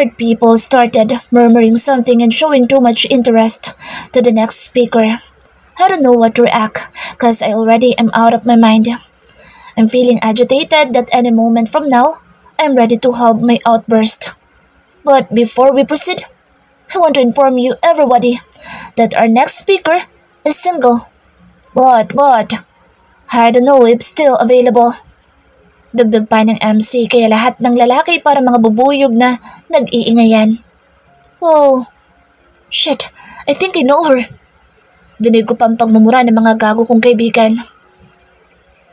heard people started murmuring something and showing too much interest to the next speaker. I don't know what to react because I already am out of my mind. I'm feeling agitated that any moment from now, I'm ready to have my outburst. But before we proceed, I want to inform you everybody that our next speaker is single. But, I don't know if still available. Dagdag pa ng MC kaya lahat ng lalaki para mga bubuyog na nag-iingayan. Oh, shit, I think I know her. Dinig ko pang pagmumura ng mga gago kong kaibigan.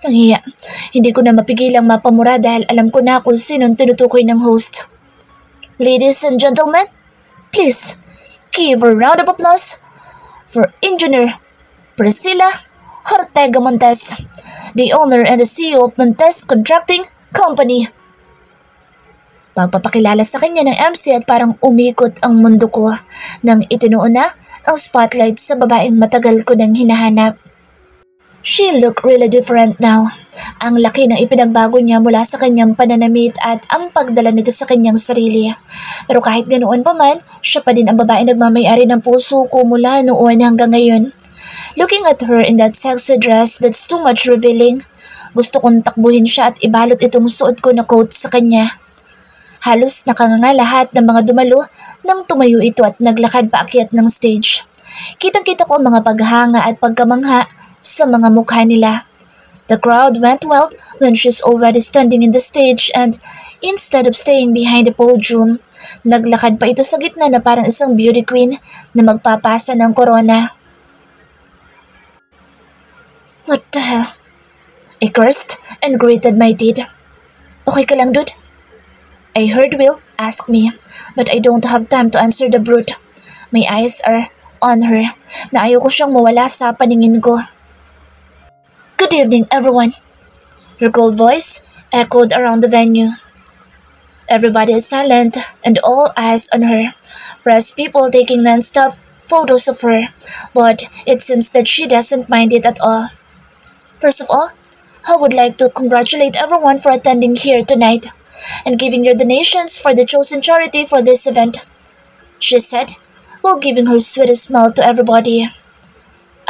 Nanghiya, hindi ko na mapigilang mapamura dahil alam ko na kung sinong tinutukoy ng host. Ladies and gentlemen, please give a round of applause for Engineer Priscilla Ortega Montes, the owner and the CEO of Montes Contracting Company. Pagpapakilala sa kanya ng MC at parang umikot ang mundo ko nang itinuon na ang spotlight sa babaeng matagal ko nang hinahanap. She looked really different now. Ang laki ng ipinagbago niya mula sa kanyang pananamit at ang pagdala nito sa kanyang sarili. Pero kahit ganoon pa man, siya pa din ang babae nagmamayari ng puso ko mula noon hanggang ngayon. Looking at her in that sexy dress that's too much revealing, gusto kong takbuhin siya at ibalot itong suot ko na coat sa kanya. Halos nakanganga lahat ng mga dumalo nang tumayo ito at naglakad paakyat ng stage. Kitang-kita ko ang mga paghanga at pagkamangha sa mga mukha nila. The crowd went wild when she's already standing in the stage and instead of staying behind the podium, naglakad pa ito sa gitna na parang isang beauty queen na magpapasa ng corona. What the hell? I cursed and gritted my teeth. Okay ka lang, dude? I heard Will ask me, but I don't have time to answer the brute. My eyes are on her, na ayaw ko siyang mawala sa paningin ko. Good evening, everyone. Her cold voice echoed around the venue. Everybody is silent and all eyes on her. Press people taking non-stop photos of her, but it seems that she doesn't mind it at all. First of all, I would like to congratulate everyone for attending here tonight and giving your donations for the chosen charity for this event, she said, while giving her sweetest smile to everybody.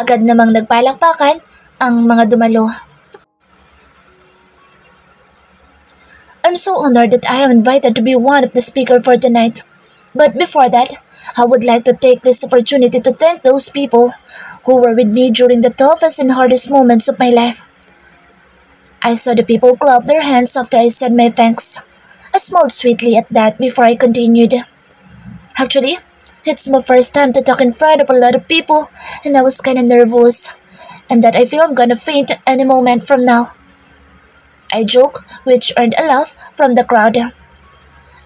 Agad namang nagpalakpakan ang mga dumalo. I'm so honored that I am invited to be one of the speakers for tonight. But before that, I would like to take this opportunity to thank those people who were with me during the toughest and hardest moments of my life. I saw the people clap their hands after I said my thanks. I smiled sweetly at that before I continued. Actually, it's my first time to talk in front of a lot of people and I was kinda nervous and that I feel I'm gonna faint any moment from now. I joked, which earned a laugh from the crowd.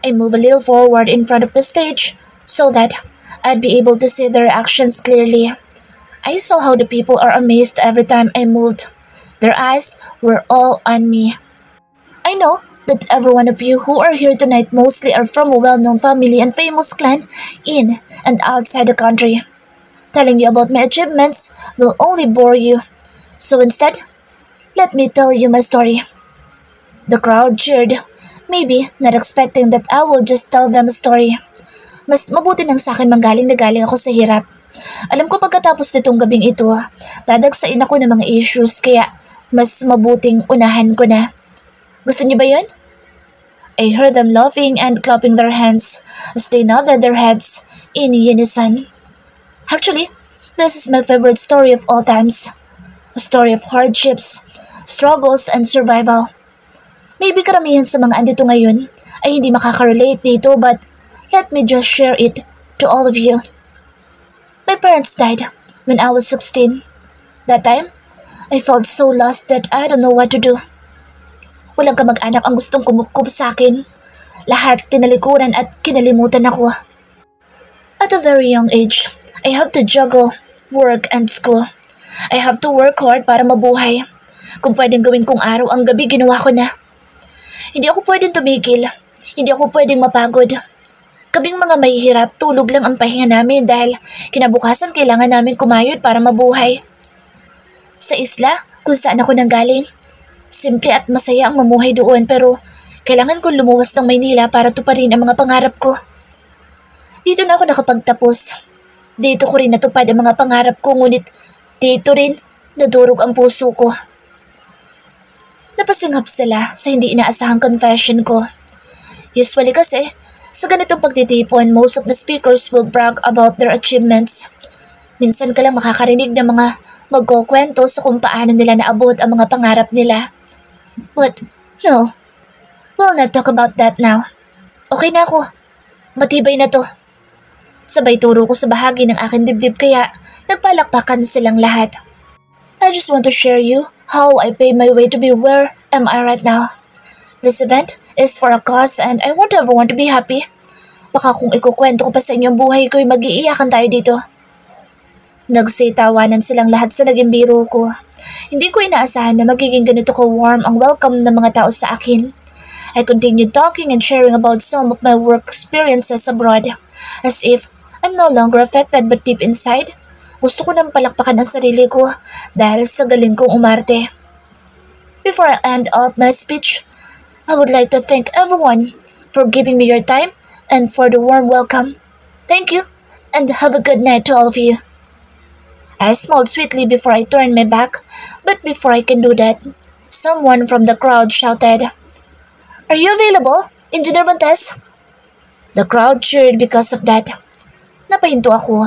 I moved a little forward in front of the stage so that I'd be able to see their actions clearly. I saw how the people are amazed every time I moved. Their eyes were all on me. I know that every one of you who are here tonight mostly are from a well-known family and famous clan in and outside the country. Telling you about my achievements will only bore you. So instead, let me tell you my story. The crowd cheered, maybe not expecting that I will just tell them a story. Mas mabuti nang sa akin manggaling na galing ako sa hirap. Alam ko pagkatapos nitong gabing ito, dadagsain ako ng mga issues kaya mas mabuting unahan ko na. Gusto niyo ba yun? I heard them laughing and clapping their hands as they nodded their heads in unison. Actually, this is my favorite story of all times. A story of hardships, struggles, and survival. Maybe karamihan sa mga andito ngayon ay hindi makaka-relate dito but let me just share it to all of you. My parents died when I was 16. That time, I felt so lost that I don't know what to do. Walang kamag-anak ang gustong kumukup sa akin. Lahat tinalikuran at kinalimutan ako. At a very young age, I have to juggle work and school. I have to work hard para mabuhay. Kung pwedeng gawin kong araw ang gabi, ginawa ko na. Hindi ako pwedeng tumigil. Hindi ako pwedeng mapagod. Kaming mga mahihirap, tulog lang ang pahinga namin dahil kinabukasan kailangan namin kumayod para mabuhay. Sa isla, kung saan ako nanggaling, simple at masaya ang mamuhay doon pero kailangan kong lumuwas ng Maynila para tuparin ang mga pangarap ko. Dito na ako nakapagtapos. Dito ko rin natupad ang mga pangarap ko, ngunit dito rin nadurog ang puso ko. Napasinghap sila sa hindi inaasahang confession ko. Usually kasi, sa ganitong pagtitipon, most of the speakers will brag about their achievements. Minsan ka lang makakarinig ng mga magkukwento sa kung paano nila naabot ang mga pangarap nila. But, no, we'll not talk about that now. Okay na ako. Matibay na to. Sabay turo ko sa bahagi ng aking dibdib kaya nagpalakpakan silang lahat. I just want to share you how I paved my way to be where am I right now. This event is for a cause and I want everyone to be happy. Baka kung ikukwento ko pa sa inyo ang buhay ko'y mag-iiyakan tayo dito. Nagsitawanan silang lahat sa naging biro ko. Hindi ko inaasahan na magiging ganito ka-warm ang welcome ng mga tao sa akin. I continued talking and sharing about some of my work experiences abroad, as if I'm no longer affected but deep inside, gusto ko nang palakpakan ang sarili ko dahil sa galing kong umarte. Before I end up my speech, I would like to thank everyone for giving me your time and for the warm welcome. Thank you, and have a good night to all of you. I smiled sweetly before I turned my back, but before I can do that, someone from the crowd shouted, "Are you available, Engineer Montes?" The crowd cheered because of that. Napahinto ako.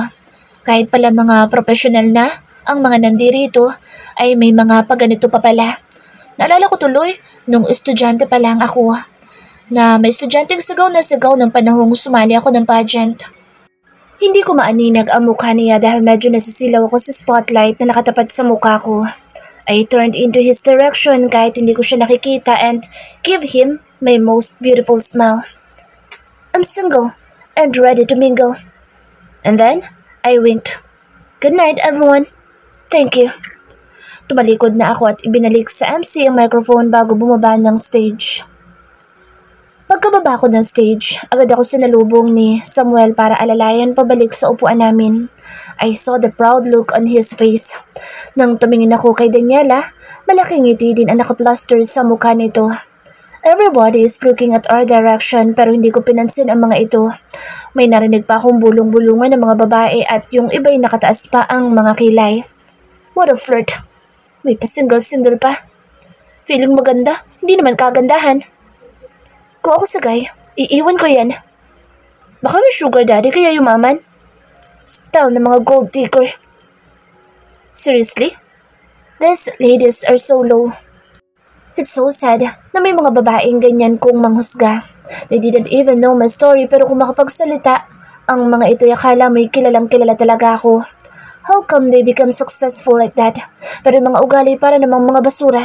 Kahit pala mga profesional na ang mga nandirito, ay may mga paganito pa pala. Naalala ko tuloy nung estudyante pa lang ako na may estudyanteng sigaw na sigaw ng panahong sumali ako ng pageant. Hindi ko maaninag ang mukha niya dahil medyo nasisilaw ako sa spotlight na nakatapat sa mukha ko. I turned into his direction kahit hindi ko siya nakikita and gave him my most beautiful smile. "I'm single and ready to mingle." And then, I winked. "Good night, everyone. Thank you." Tumalikod na ako at ibinalik sa MC ang microphone bago bumaba ng stage. Pagkababa ko ng stage, agad ako sinalubong ni Samuel para alalayan pabalik sa upuan namin. I saw the proud look on his face. Nang tumingin ako kay Daniela, malaking ngiti din ang nakaplaster sa mukha nito. Everybody is looking at our direction pero hindi ko pinansin ang mga ito. May narinig pa akong bulong-bulungan ng mga babae at yung iba'y nakataas pa ang mga kilay. What a flirt! May pa-single-single pa. Feeling maganda, hindi naman kagandahan. Kung ako sagay, iiwan ko yan. Baka may sugar daddy kaya yumaman. Style ng mga gold digger. Seriously? These ladies are so low. It's so sad na may mga babaeng ganyan kong manghusga. They didn't even know my story pero kung makapagsalita, ang mga ito'y akala may kilalang kilala talaga ako. How come they become successful like that? Pero yung mga ugali para namang mga basura.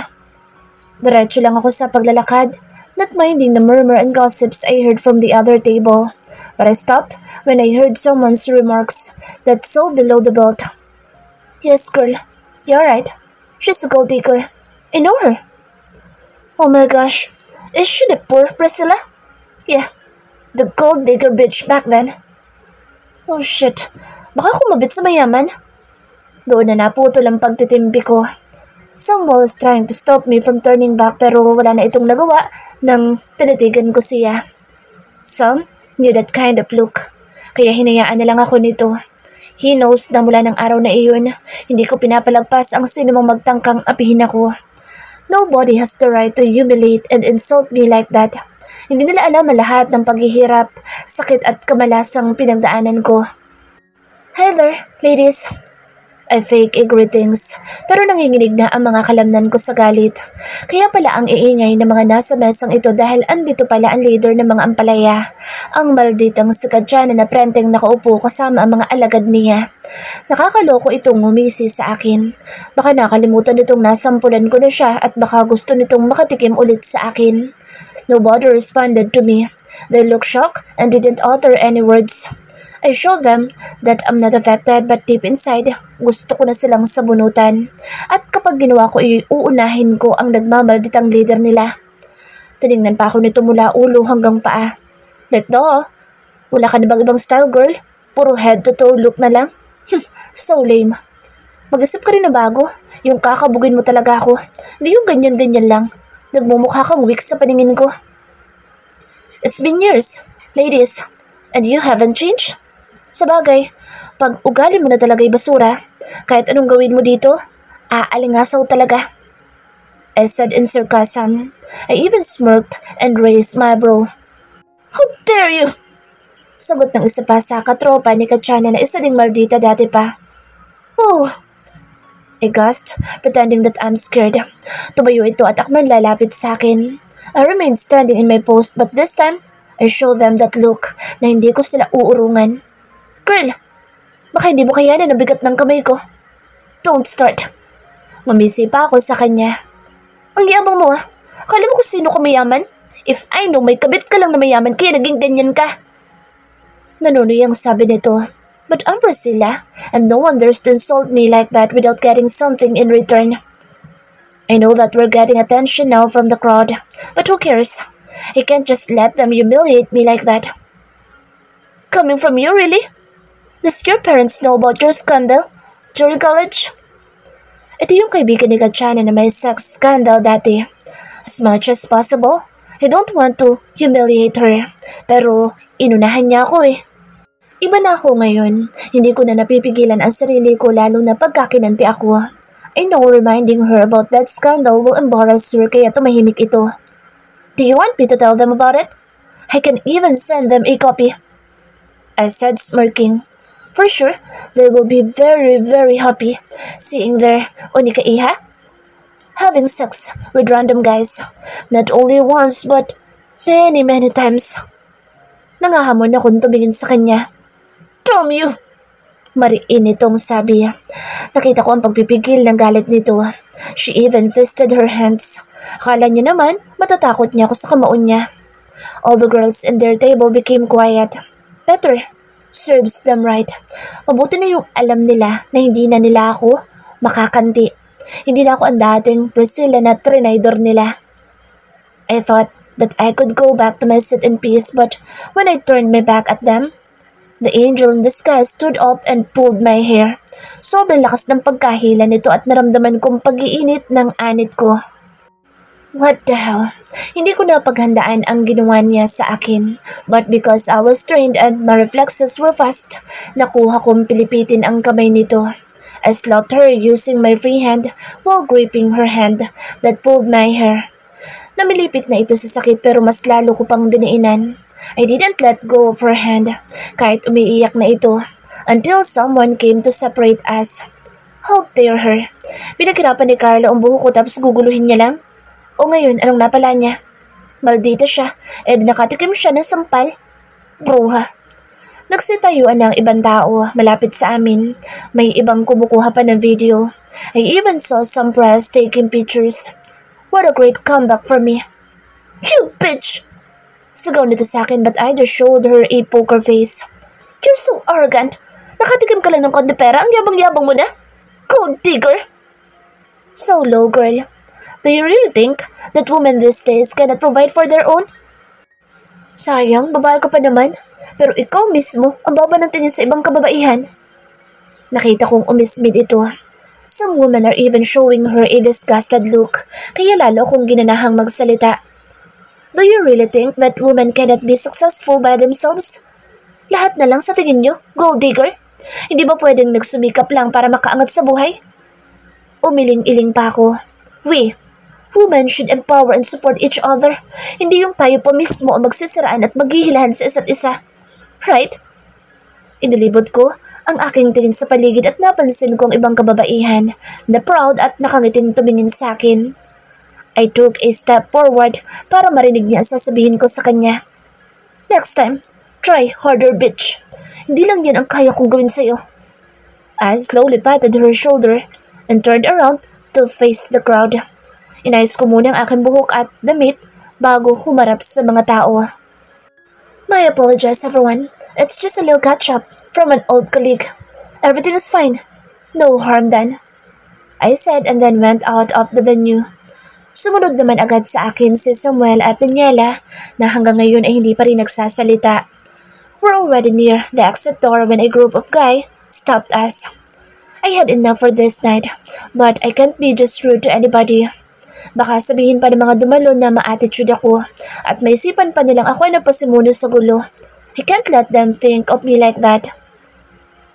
Diretso lang ako sa paglalakad, not minding the murmur and gossips I heard from the other table. But I stopped when I heard someone's remarks that's so below the belt. Yes, girl, you're right. She's a gold digger. I know her. Oh my gosh, is she the poor Priscilla? Yeah, the gold digger bitch back then. Oh shit, baka kumabit sa mayaman. Doon na naputol ang pagtitimpi ko. Someone was trying to stop me from turning back pero wala na itong nagawa nang tinitigan ko siya. Some knew that kind of look, kaya hinayaan na lang ako nito. He knows na mula ng araw na iyon, hindi ko pinapalagpas ang sinumang magtangkang apihin ako. Nobody has the right to humiliate and insult me like that. Hindi nila alam ang lahat ng paghihirap, sakit at kamalasang pinagdaanan ko. Hi there, ladies. I fake greetings, pero nanginginig na ang mga kalamnan ko sa galit. Kaya pala ang iingay ng mga nasa mesang ito dahil andito pala ang leader ng mga ampalaya, ang malditang sikadya na prenteng nakaupo kasama ang mga alagad niya. Nakakaloko itong ngumisi sa akin. Baka nakalimutan nitong nasampulan ko na siya at baka gusto nitong makatikim ulit sa akin. Nobody responded to me. They looked shocked and didn't utter any words. I showed them that I'm not affected but deep inside, gusto ko na silang sabunutan. At kapag ginawa ko, uunahin ko ang nagmamalditang leader nila. Tinignan pa ako nito mula ulo hanggang paa. Let go. Wala ka na bang ibang style, girl? Puro head to toe look na lang? So lame. Mag-isip ka rin na bago. Yung kakabugin mo talaga ako. Hindi yung ganyan-ganyan lang. Nagmumukha kang weak sa paningin ko. It's been years, ladies, and you haven't changed? Sabagay, pag ugali mo na talaga'y basura, kahit anong gawin mo dito, aalingasaw talaga. I said in sarcasm. I even smirked and raised my brow. How dare you! Sagot ng isa pa sa katropa ni Kachana na isa ding maldita dati pa. Oh! I gasped, pretending that I'm scared. Tumayo ito at akman lalapit sa akin. I remained standing in my post but this time, I showed them that look na hindi ko sila uurungan. Girl, baka hindi mo kayanan ang bigat ng kamay ko. Don't start. Mamisi pa ako sa kanya. Ang yabang mo ah. Akala mo kung sino ka mayaman? If I know may kabit ka lang na mayaman kaya naging ganyan ka. Nanunoy ang sabi nito. But I'm Priscilla, and no one dares to insult me like that without getting something in return. I know that we're getting attention now from the crowd, but who cares? I can't just let them humiliate me like that. Coming from you, really? Does your parents know about your scandal during college? Ito yung kaibigan ni Kachana na may sex scandal dati. As much as possible, I don't want to humiliate her, pero inunahan niya ako eh. Iba na ako ngayon. Hindi ko na napipigilan ang sarili ko lalo na pagkakinanti ako. I know reminding her about that scandal will embarrass her kaya tumahimik ito. Do you want me to tell them about it? I can even send them a copy. I said smirking. For sure, they will be very, very happy seeing their Onika-iha having sex with random guys. Not only once but many, many times. Nangahamon akong tumingin sa kanya. Damn you! Mariin itong sabi. Nakita ko ang pagpipigil ng galit nito. She even fisted her hands. Akala niya naman matatakot niya ako sa kamaon niya. All the girls in their table became quiet. Better. Serves them right. Mabuti na yung alam nila na hindi na nila ako makakanti. Hindi na ako ang dating Priscilla na trinidor nila. I thought that I could go back to my seat in peace but when I turned my back at them, the angel in disguise stood up and pulled my hair. Sobrang lakas ng pagkahila nito at naramdaman kong pag-iinit ng anit ko. What the hell? Hindi ko napaghandaan ang ginawa niya sa akin. But because I was trained and my reflexes were fast, nakuha kong pilipitin ang kamay nito. I slapped her using my free hand while gripping her hand that pulled my hair. Namilipit na ito sa sakit pero mas lalo ko pang diniinan. I didn't let go of her hand kahit umiiyak na ito until someone came to separate us. How dare her? Pinaghirapan ni Carla ang buho ko tapos guguluhin niya lang? O ngayon, anong napala niya? Maldita siya, nakatikim siya ng sampal. Bruha. Nagsitayuan ng ibang tao malapit sa amin. May ibang kumukuha pa ng video. I even saw some press taking pictures. What a great comeback for me. You bitch! Sigaw nito sa akin but I just showed her a poker face. You're so arrogant. Nakatikim ka lang ng konti pera, ang yabang-yabang mo na. Gold digger! So low, girl. Do you really think that women these days cannot provide for their own? Sayang, babae ka pa naman. Pero ikaw mismo ang baba ng tingin sa ibang kababaihan. Nakita kong umismid ito. Some women are even showing her a disgusted look, kaya lalo akong ginanahang magsalita. Do you really think that women cannot be successful by themselves? Lahat na lang sa tingin nyo, gold digger? Hindi ba pwedeng nagsumikap lang para makaangat sa buhay? Umiling-iling pa ako. Women should empower and support each other. Hindi yung tayo pa mismo ang magsisiraan at maghihilahan sa isa't isa. Right? Inilibot ko ang aking tingin sa paligid at napansin kong ibang kababaihan na proud at nakangiting tumingin sa akin. I took a step forward para marinig niya ang sasabihin ko sa kanya. Next time, try harder, bitch. Hindi lang yan ang kaya kong gawin sa'yo. I slowly patted her shoulder and turned around to face the crowd. Inayos ko muna ang aking buhok at damit bago humarap sa mga tao. I apologize, everyone. It's just a little catch-up from an old colleague. Everything is fine. No harm done. I said and then went out of the venue. Sumunod naman agad sa akin si Samuel at Daniela na hanggang ngayon ay hindi pa rin nagsasalita. We're already near the exit door when a group of guys stopped us. I had enough for this night, but I can't be just rude to anybody. Baka sabihin pa ng mga dumalo na ma-attitude ako at may isipan pa nilang ako ay nagpasimuno sa gulo. I can't let them think of me like that.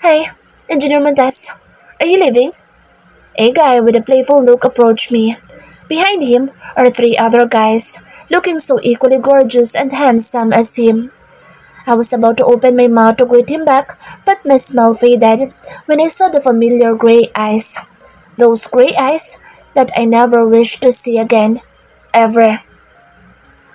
Hey, Engineer Montas, are you leaving? A guy with a playful look approached me. Behind him are three other guys, looking so equally gorgeous and handsome as him. I was about to open my mouth to greet him back, but my smile faded when I saw the familiar gray eyes. Those gray eyes that I never wish to see again, ever.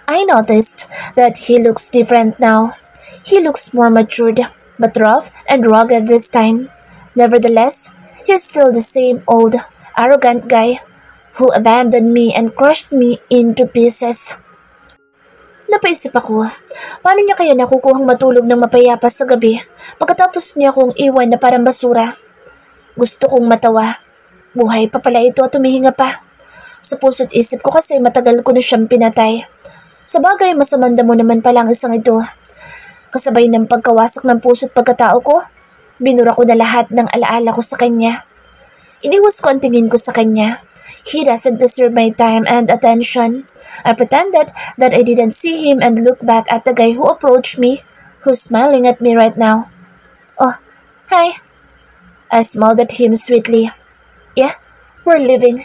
I noticed that he looks different now. He looks more matured, but rough and rugged this time. Nevertheless, he's still the same old, arrogant guy who abandoned me and crushed me into pieces. Napaisip ako, paano niya kaya nakukuhang matulog ng mapayapa sa gabi pagkatapos niya akong iwan na parang basura? Gusto kong matawa. Buhay pa pala ito at tumihinga pa. Sa puso't isip ko kasi matagal ko na siyang pinatay. Sa bagay, masamanda mo naman pala ang isang ito. Kasabay ng pagkawasak ng puso't pagkatao ko, binura ko na lahat ng alaala ko sa kanya. Iniwas ko ang tingin ko sa kanya. He doesn't deserve my time and attention. I pretended that I didn't see him and looked back at the guy who approached me, who's smiling at me right now. Oh, hi. I smiled at him sweetly. Yeah, we're leaving.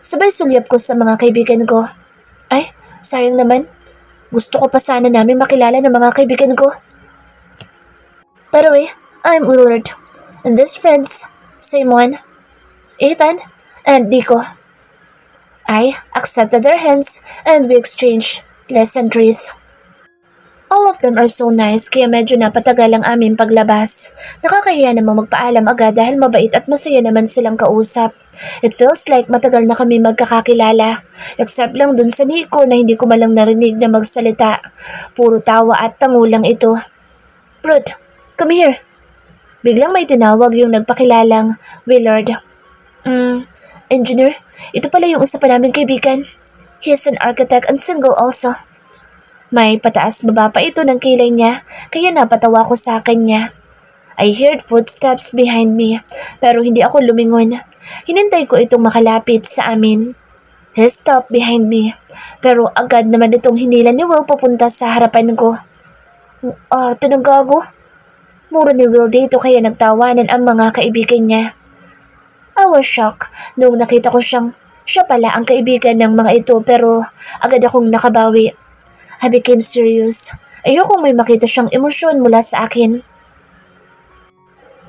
Sabay sulyap ko sa mga kaibigan ko. Ay, sayang naman. Gusto ko pa sana namin makilala ng mga kaibigan ko. By the way, I'm Willard. And these friends, same one. Ethan and Nico. I accepted their hands and we exchanged pleasantries. All of them are so nice kaya medyo napatagal ang aming paglabas. Nakakahiya namang magpaalam agad dahil mabait at masaya naman silang kausap. It feels like matagal na kami magkakakilala. Except lang dun sa Nico na hindi ko malang narinig na magsalita. Puro tawa at tangulang ito. Ruth, come here. Biglang may tinawag yung nagpakilalang Willard. Engineer, ito pala yung isa pa naming kaibigan. He's an architect and single also. May pataas baba pa ito ng kilay niya, kaya napatawa ko sa kanya. I heard footsteps behind me, pero hindi ako lumingon. Hinintay ko itong makalapit sa amin. He stopped behind me, pero agad naman itong hinila ni Will papunta sa harapan ko. Arte ng gago. Mura ni Will dito kaya nagtawanan ang mga kaibigan niya. I was shocked nung nakita ko siya pala ang kaibigan ng mga ito pero agad akong nakabawi. I became serious. Ayokong may makita siyang emosyon mula sa akin.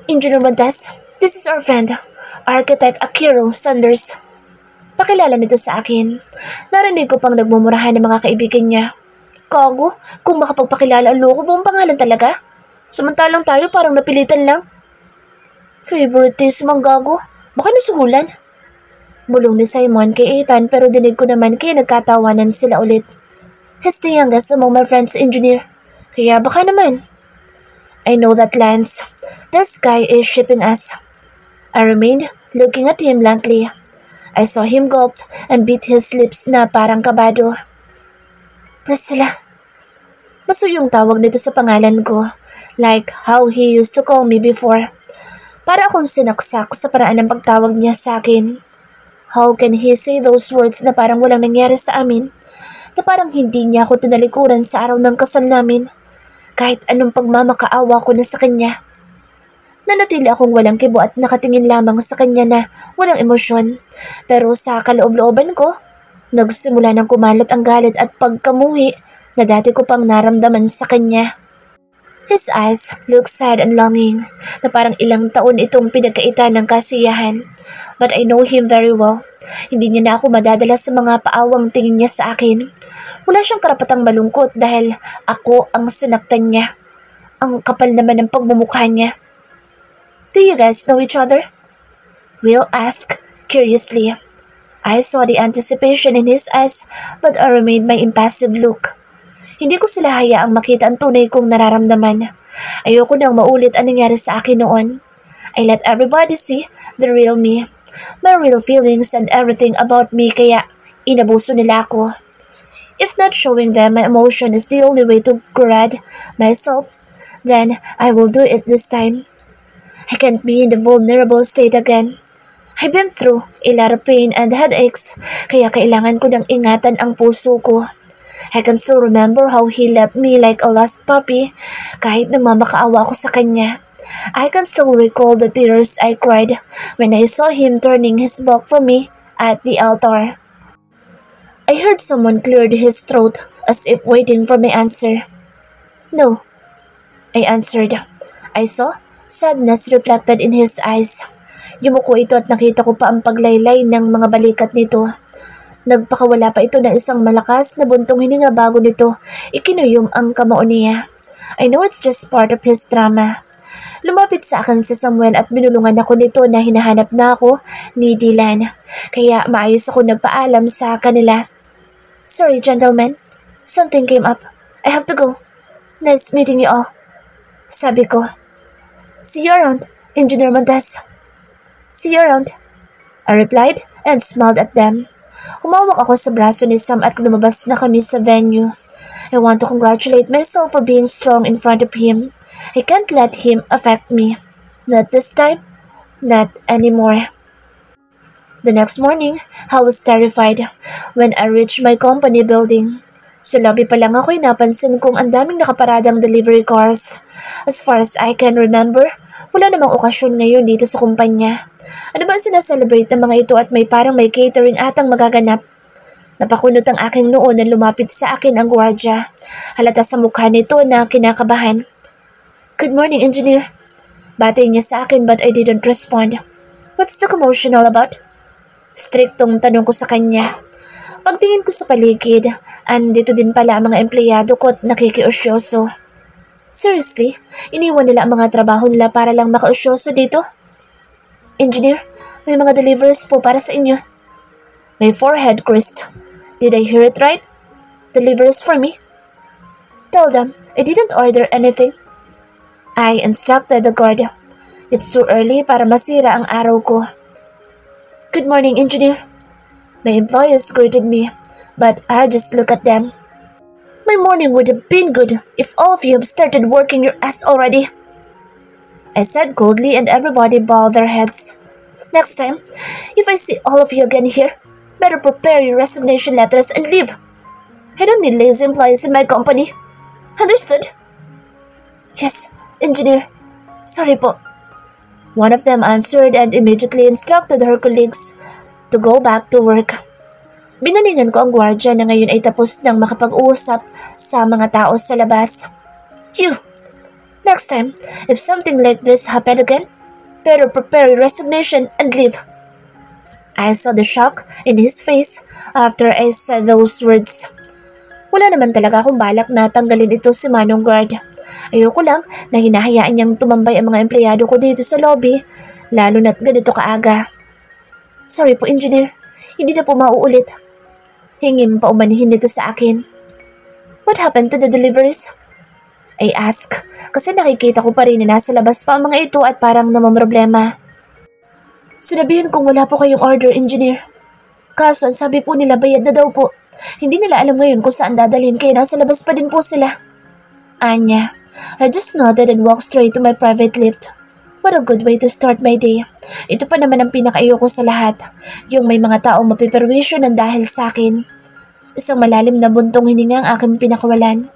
Engineer Montes, this is our friend, Architect Akiro Sanders. Pakilala nito sa akin. Narinig ko pang nagmumurahan ng mga kaibigan niya. Kago, kung makapagpakilala ang loko, buong pangalan talaga. Samantalang tayo parang napilitan lang. Favoritism ang gago. Baka nasuhulan. Bulong ni Simon kay Ethan pero dinig ko naman kaya nagkatawanan sila ulit. He's the youngest among my friends, engineer. Kaya baka naman. I know that, Lance. This guy is shipping us. I remained looking at him blankly. I saw him gulp and bit his lips na parang kabado. Priscilla. Baso yung tawag nito sa pangalan ko. Like how he used to call me before. Para akong sinaksak sa paraan ng pagtawag niya sa akin. How can he say those words na parang walang nangyari sa amin? Na parang hindi niya ako tinalikuran sa araw ng kasal namin. Kahit anong pagmamakaawa ko na sa kanya. Nanatili akong walang kibo at nakatingin lamang sa kanya na walang emosyon. Pero sa kaloob-looban ko, nagsimula ng kumalat ang galit at pagkamuhi na dati ko pang naramdaman sa kanya. His eyes look sad and longing, na parang ilang taon itong pinagkaitan ng kasiyahan. But I know him very well. Hindi niya na ako madadala sa mga paawang tingin niya sa akin. Wala siyang karapatang malungkot dahil ako ang sinaktan niya. Ang kapal naman ng pagmumukha niya. Do you guys know each other? Will asked curiously. I saw the anticipation in his eyes but I remained my impassive look. Hindi ko sila hayaang makita ang tunay kong nararamdaman. Ayoko nang maulit ang nangyari sa akin noon. I let everybody see the real me. My real feelings and everything about me kaya inabuso nila ako. If not showing them my emotion is the only way to grad myself, then I will do it this time. I can't be in the vulnerable state again. I've been through a lot of pain and headaches, kaya kailangan ko nang ingatan ang puso ko. I can still remember how he left me like a lost puppy kahit nagmamakaawa ako sa kanya. I can still recall the tears I cried when I saw him turning his back from me at the altar. I heard someone cleared his throat as if waiting for my answer. No, I answered. I saw sadness reflected in his eyes. Yumuko ito at nakita ko pa ang paglaylay ng mga balikat nito. Nagpakawala pa ito ng isang malakas na buntong hininga bago nito ikinuyom ang kamao niya. I know it's just part of his drama. Lumapit sa akin si Samuel at binulungan ako nito na hinahanap na ako ni Dylan. Kaya maayos ako nagpaalam sa kanila. Sorry gentlemen, something came up. I have to go. Nice meeting you all. Sabi ko. See you around, Engineer Montes. See you around. I replied and smiled at them. Humawak ako sa braso ni Sam at lumabas na kami sa venue. I want to congratulate myself for being strong in front of him. I can't let him affect me. Not this time. Not anymore. The next morning, I was terrified when I reached my company building. Sa lobby pa lang ako'y napansin kong ang daming nakaparadang delivery cars. As far as I can remember, wala namang okasyon ngayon dito sa kumpanya. Ano ba ang sinaselebrate ng mga ito at may catering atang magaganap? Napakunot ang aking noo na lumapit sa akin ang gwardya. Halata sa mukha nito na kinakabahan. Good morning, engineer. Batay niya sa akin but I didn't respond. What's the commotion all about? Striktong tanong ko sa kanya. Pagtingin ko sa paligid, andito din pala ang mga empleyado ko at nakikiusyoso. Seriously, iniwan nila ang mga trabaho nila para lang makausyoso dito? Engineer, may mga deliveries po para sa inyo. My forehead creased. Did I hear it right? Deliveries for me? Tell them, I didn't order anything. I instructed the guard. It's too early para masira ang araw ko. Good morning, engineer. My employees greeted me, but I just looked at them. My morning would have been good if all of you have started working your ass already. I said coldly and everybody bowed their heads. Next time, if I see all of you again here, better prepare your resignation letters and leave. I don't need lazy employees in my company. Understood? Yes, engineer. Sorry po. One of them answered and immediately instructed her colleagues to go back to work. Binalingan ko ang gwardya na ngayon ay tapos nang makapag-uusap sa mga tao sa labas. You! Next time, if something like this happen again, better prepare your resignation and leave. I saw the shock in his face after I said those words. Wala naman talaga akong balak na tanggalin ito si Manong Guard. Ayoko lang na hinahayaan niyang tumambay ang mga empleyado ko dito sa lobby, lalo na't ganito kaaga. Sorry po, engineer. Hindi na po mauulit. Hingin pa umanihin nito sa akin. What happened to the deliveries? I asked, kasi nakikita ko pa rin na nasa labas pa ang mga ito at parang namamroblema. Sinabihan kong wala po kayong order, engineer. Kaso sabi po nila bayad na daw po. Hindi nila alam ngayon kung saan dadalhin kaya nasa labas pa din po sila. Anya, I just nodded and walked straight to my private lift. What a good way to start my day. Ito pa naman ang pinakaayoko sa lahat. Yung may mga taong mapiperwisyo ng dahil sa akin. Isang malalim na buntong hininga ang aking pinakawalan.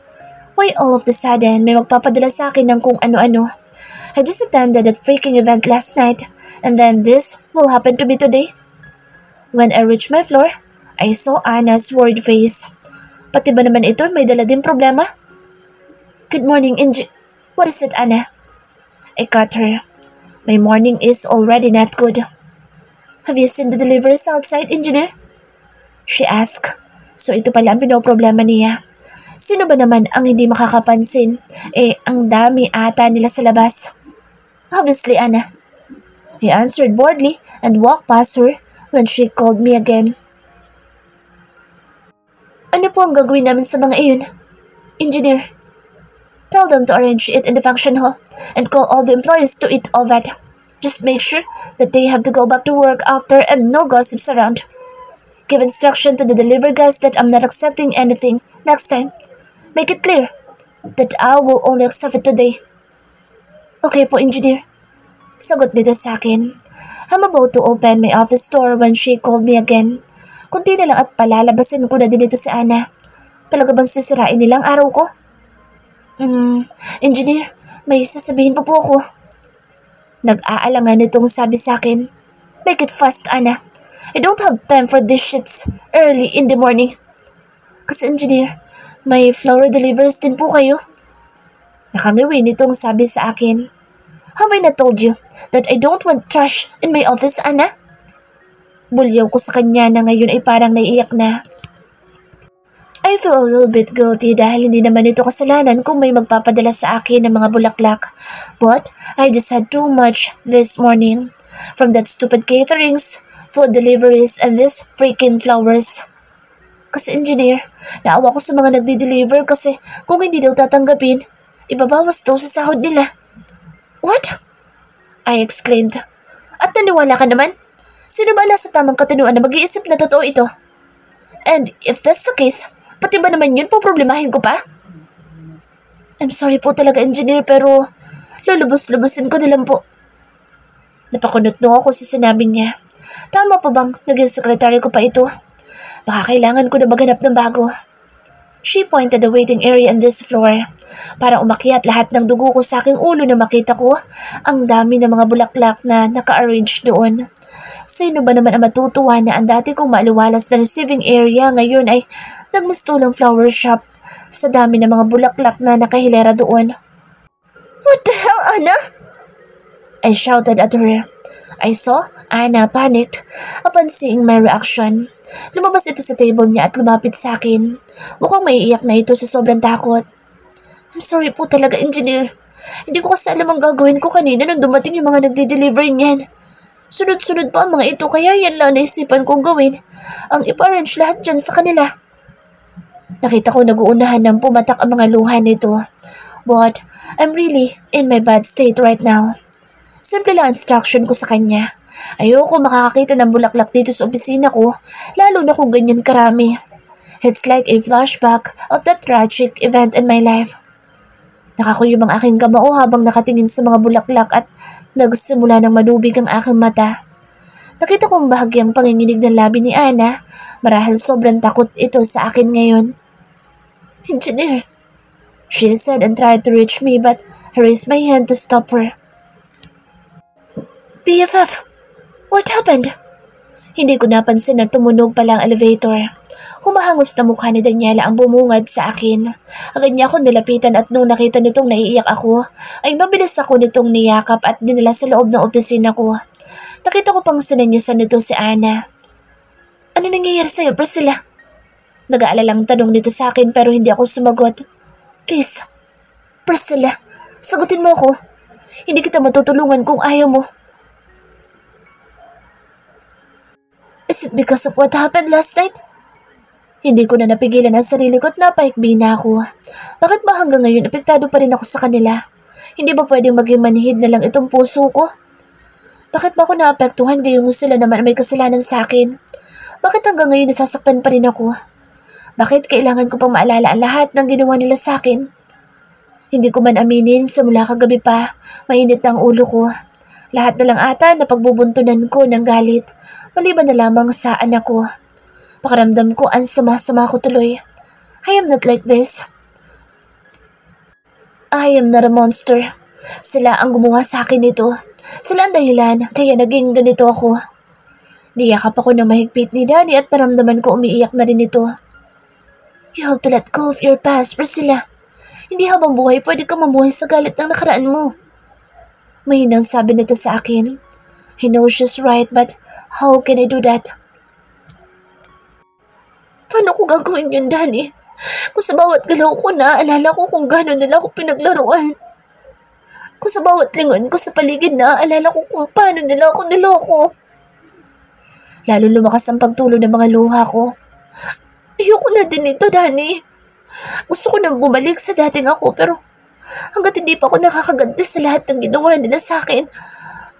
Why all of the sudden may magpapadala sa akin ng kung ano-ano? I just attended that freaking event last night and then this will happen to me today. When I reached my floor, I saw Anna's worried face. Pati ba naman ito may dala din problema? Good morning, What is it, Anna? I cut her. My morning is already not good. Have you seen the deliveries outside, engineer? She asked. So ito pala ang pinoproblema niya. Sino ba naman ang hindi makakapansin? Ang dami ata nila sa labas. Obviously, Anna. I answered boredly and walked past her when she called me again. Ano po ang gagawin namin sa mga iyon? Engineer. Tell them to arrange it in the function hall and call all the employees to eat all that. Just make sure that they have to go back to work after and no gossips around. Give instruction to the delivery guys that I'm not accepting anything next time. Make it clear that I will only accept it today. Okay po, engineer. Sagot nito sa akin. I'm about to open my office door when she called me again. Kunti na lang at palalabasin ko na din ito si Anna. Talaga bang sisirain nilang araw ko? Engineer, may sasabihin pa po ako. Nag-aalangan itong sabi sa akin. Make it fast, Ana. I don't have time for these shits early in the morning. Kasi engineer, may flower deliveries din po kayo. Nakangiwi nitong sabi sa akin. Have I not told you that I don't want trash in my office, Ana? Bulyaw ko sa kanya na ngayon ay parang naiiyak na. I feel a little bit guilty dahil hindi naman ito kasalanan kung may magpapadala sa akin ng mga bulaklak. But I just had too much this morning. From that stupid caterings, food deliveries, and these freaking flowers. Kasi engineer, naawa ko sa mga nagdi-deliver kasi kung hindi daw tatanggapin, ibabawas daw sa sahod nila. What? I exclaimed. At naniwala ka naman? Sino ba nasa tamang katinuan na mag-iisip na totoo ito? And if that's the case, pati ba naman yun po problemahin ko pa? I'm sorry po talaga, engineer, pero lulubos-lubusin ko nilang po. Napakunot-no ako sa sinabi niya. Tama pa bang naging sekretary ko pa ito? Baka kailangan ko na maghanap ng bago. She pointed the waiting area on this floor. Parang umakyat lahat ng dugo ko sa aking ulo na makita ko ang dami ng mga bulaklak na naka-arrange doon. Sino ba naman ang matutuwa na ang dati kong maaliwalas na receiving area ngayon ay nagmustulang flower shop sa dami ng mga bulaklak na nakahilera doon. What the hell, Ana? I shouted at her. I saw Ana panicked upon seeing my reaction. Lumabas ito sa table niya at lumapit sa akin. Mukhang maiiyak na ito sa sobrang takot. I'm sorry po talaga, engineer. Hindi ko kasi alam ang gagawin ko kanina nung dumating yung mga nagde-deliver niyan. Sunod-sunod pa ang mga ito kaya yan lang naisipan kong gawin. Ang ipa-arrange lahat dyan sa kanila. Nakita ko nag-uunahan ng pumatak ang mga luha nito. But I'm really in my bad state right now. Simple lang instruction ko sa kanya. Ayoko makakakita ng bulaklak dito sa opisina ko, lalo na kung ganyan karami. It's like a flashback of that tragic event in my life. Nakakuyom ang aking kamao habang nakatingin sa mga bulaklak at nagsimula ng manubig ang aking mata. Nakita kong bahagyang panginginig ng labi ni Ana, marahil sobrang takot ito sa akin ngayon. Engineer, she said and tried to reach me but I raised my hand to stop her. BFF, what happened? Hindi ko napansin na tumunog pala ang elevator. Humahangos na mukha ni Daniela ang bumungad sa akin. Agad niya ako nilapitan at nung nakita nitong naiiyak ako, ay mabilis ako nitong niyakap at dinala sa loob ng opisina ko. Nakita ko pang sinanyasan nito si Ana. Ano nangyayari sa'yo, Priscilla? Nag-aalalang tanong nito sa akin pero hindi ako sumagot. Please, Priscilla, sagutin mo ako. Hindi kita matutulungan kung ayaw mo. Is it because of what happened last night? Hindi ko na napigilan ang sarili ko at napaikbi na ako. Bakit ba hanggang ngayon apektado pa rin ako sa kanila? Hindi ba pwedeng maging manhid na lang itong puso ko? Bakit ba ako naapektuhan gayong sila naman may kasalanan sa akin? Bakit hanggang ngayon nasasaktan pa rin ako? Bakit kailangan ko pang maalala ang lahat ng ginawa nila sa akin? Hindi ko man aminin simula kagabi pa, mainit na ang ulo ko. Lahat na lang ata na pagbubuntunan ko ng galit, maliban na lamang sa anak ko. Pakiramdam ko ang sama-sama ko tuloy. I am not like this. I am not a monster. Sila ang gumawa sa akin nito. Sila ang dahilan kaya naging ganito ako. Niyakap ako na mahigpit ni Danny at naramdaman ko umiiyak na rin ito. You have to let go of your past, Priscilla. Hindi habang buhay pwede ka mamuhay sa galit ng nakaraan mo. Mahinang sabi nito sa akin. I know she's right but how can I do that? Paano ko gagawin yun, Danny? Kung sa bawat galaw ko naaalala ko kung gano'n nila ako pinaglaruan. Kung sa bawat lingon ko sa paligid naaalala ko kung paano nila ako niloko. Lalo lumakas ang pagtulo ng mga luha ko. Ayoko na din ito, Danny. Gusto ko nang bumalik sa dating ako pero hanggat hindi pa ako nakakaganti sa lahat ng ginawa nila sa akin,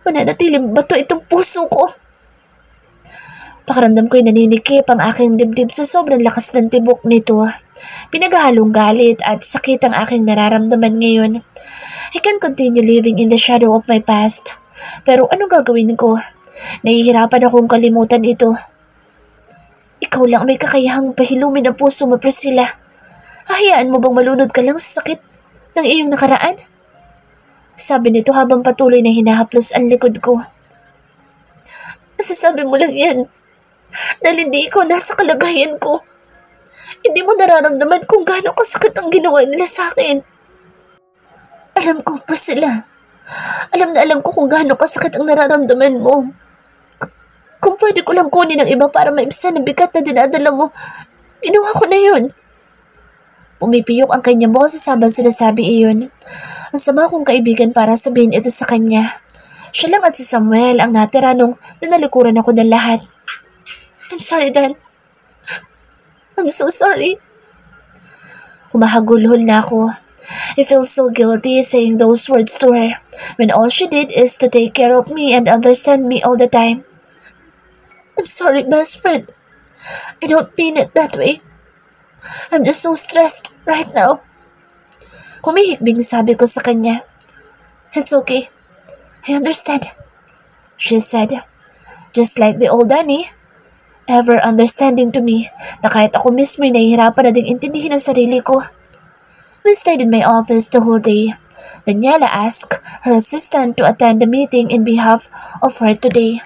mananatiling bato itong puso ko. Pakiramdam ko'y naninikip ang aking dibdib sa sobrang lakas ng tibok nito. Pinaghahalong galit at sakit ang aking nararamdaman ngayon. I can continue living in the shadow of my past. Pero ano gagawin ko? Nahihirapan akong kalimutan ito. Ikaw lang may kakayahang pahilumin ang puso mo, Priscilla. Hahayaan mo bang malunod ka lang sa sakit ng iyong nakaraan? Sabi nito habang patuloy na hinahaplos ang likod ko. Nasasabi mo lang yan dahil hindi ikaw nasa kalagayan ko. Hindi mo nararamdaman kung gaano kasakit ang ginawa nila sa akin. Alam ko, Priscilla. Alam na alam ko kung gaano kasakit ang nararamdaman mo. Kung pwede ko lang kunin ang iba para maibsan ang bigat na dinadala mo, ginawa ko na yun. Pumipiyok ang kanyang boses habang sinasabi iyon. Ang sama kong kaibigan para sabihin ito sa kanya. Siya lang at si Samuel ang natira nung nanalikuran ako ng lahat. I'm sorry, Dan. I'm so sorry. Humahagulhol na ako. I feel so guilty saying those words to her when all she did is to take care of me and understand me all the time. I'm sorry, best friend. I don't mean it that way. I'm just so stressed right now. Kumihikbing sabi ko sa kanya. It's okay. I understand. She said, just like the old Danny, ever understanding to me na kahit ako mismo'y nahihirapan na ding intindihin ang sarili ko. We stayed in my office the whole day. Daniela asked her assistant to attend the meeting in behalf of her today.